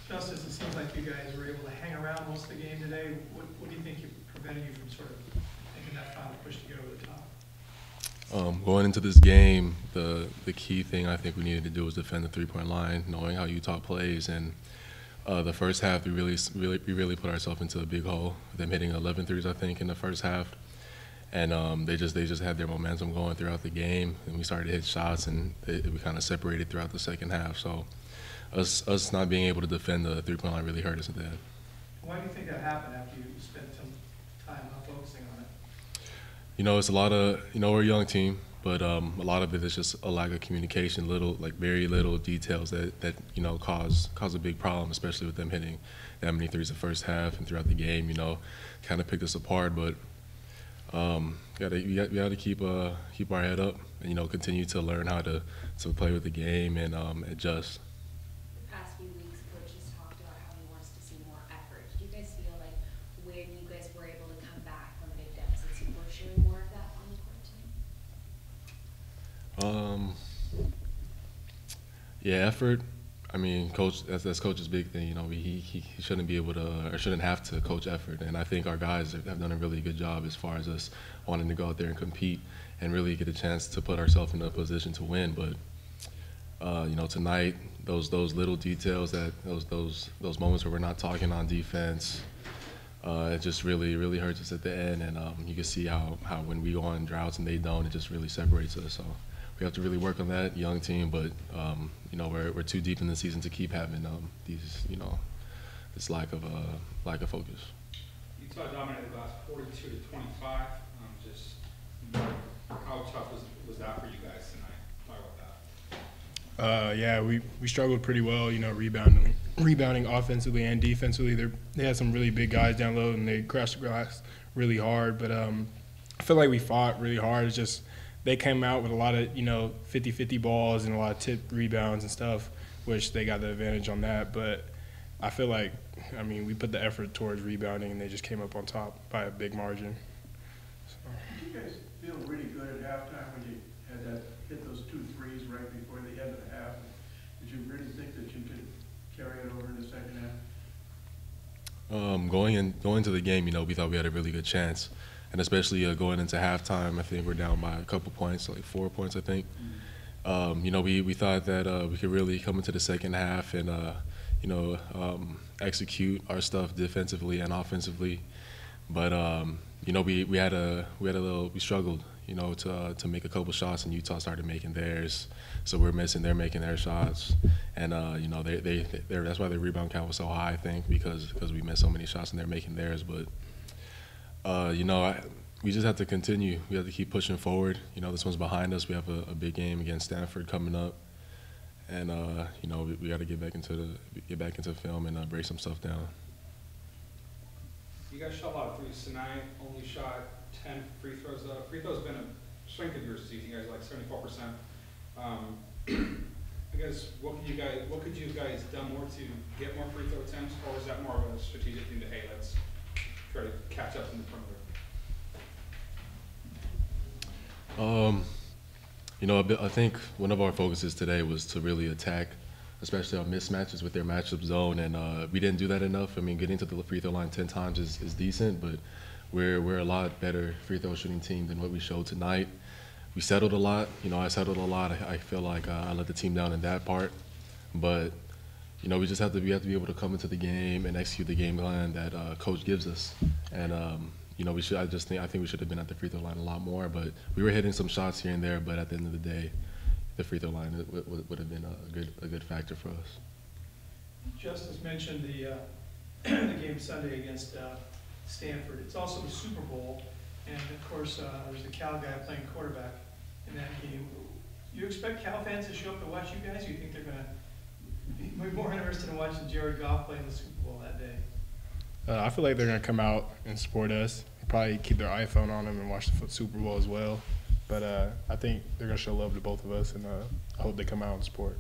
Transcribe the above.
Justice, it seems like you guys were able to hang around most of the game today. What do you think prevented you from sort of making that final push to get over the top? Going into this game, the key thing I think we needed to do was defend the three-point line, knowing how Utah plays. And the first half, we really put ourselves into a big hole. Them hitting 11 threes, I think, in the first half, and they just had their momentum going throughout the game. And we started to hit shots, and we kind of separated throughout the second half. So us not being able to defend the three-point line really hurt us at the end. Why do you think that happened after you spent some time focusing on it? You know, it's a lot of, we're a young team, but a lot of it is just a lack of communication, very little details that cause a big problem, especially with them hitting that many threes the first half and throughout the game, kind of picked us apart. But we got to keep our head up and, continue to learn how to play with the game and adjust. The past few weeks, Coach has talked about how he wants to see more effort. Do you guys feel like when you guys were able to come back from big deficits, you were showing more of that on the court tonight? Yeah, effort. I mean, Coach, that's Coach's big thing. He shouldn't be able to or shouldn't have to coach effort. And I think our guys have done a really good job as far as us wanting to go out there and compete and really get a chance to put ourselves in a position to win. But tonight, those little details, those moments where we're not talking on defense, it just really hurts us at the end. And you can see how when we go on droughts and they don't, it just really separates us. So we have to really work on that, young team. But we're too deep in the season to keep having this lack of focus. Utah dominated the last 42 to 25. How tough was that for you guys tonight? Talk about that. Yeah, we struggled pretty well, rebounding offensively and defensively. They had some really big guys down low, and they crashed the glass really hard. But I feel like we fought really hard. It's just they came out with a lot of, 50-50 balls and a lot of tip rebounds and stuff, which they got the advantage on that. But I feel like, we put the effort towards rebounding, and they just came up on top by a big margin. So. Did you guys feel really good at halftime when you had hit those 2 threes right before the end of the half? Did you really think that you could carry it over in the second half? Going into the game, we thought we had a really good chance. And especially going into halftime, I think we're down by a couple points, like 4 points, I think. We thought that we could really come into the second half and, execute our stuff defensively and offensively. But, we struggled, to make a couple shots, and Utah started making theirs. So we're missing, they're making their shots. And, that's why their rebound count was so high, I think, because we missed so many shots and they're making theirs. But we just have to continue. We have to keep pushing forward. This one's behind us. We have a big game against Stanford coming up, and we got to get back into film and break some stuff down. You guys shot a lot of threes tonight. Only shot 10 free throws. Free throws been a strength of your season. You guys are like 74%. I guess what could you guys done more to get more free throw attempts, or is that more of a strategic thing to let's try to catch up in the perimeter? I think one of our focuses today was to really attack, especially our mismatches with their matchup zone, and we didn't do that enough. Getting to the free throw line 10 times is decent, but we're a lot better free throw shooting team than what we showed tonight. We settled a lot. I settled a lot. I feel like I let the team down in that part, but we just have to be able to come into the game and execute the game plan that Coach gives us. And I think we should have been at the free throw line a lot more. But we were hitting some shots here and there. But at the end of the day, the free throw line would have been a good factor for us. Justice mentioned the game Sunday against Stanford. It's also the Super Bowl, and of course there's a Cal guy playing quarterback in that game. You expect Cal fans to show up to watch you guys? Or you think they're going to be more interested in watching Jared Goff play in the Super Bowl that day? I feel like they're going to come out and support us. Probably keep their iPhone on them and watch the Super Bowl as well. But I think they're going to show love to both of us, and I hope they come out and support.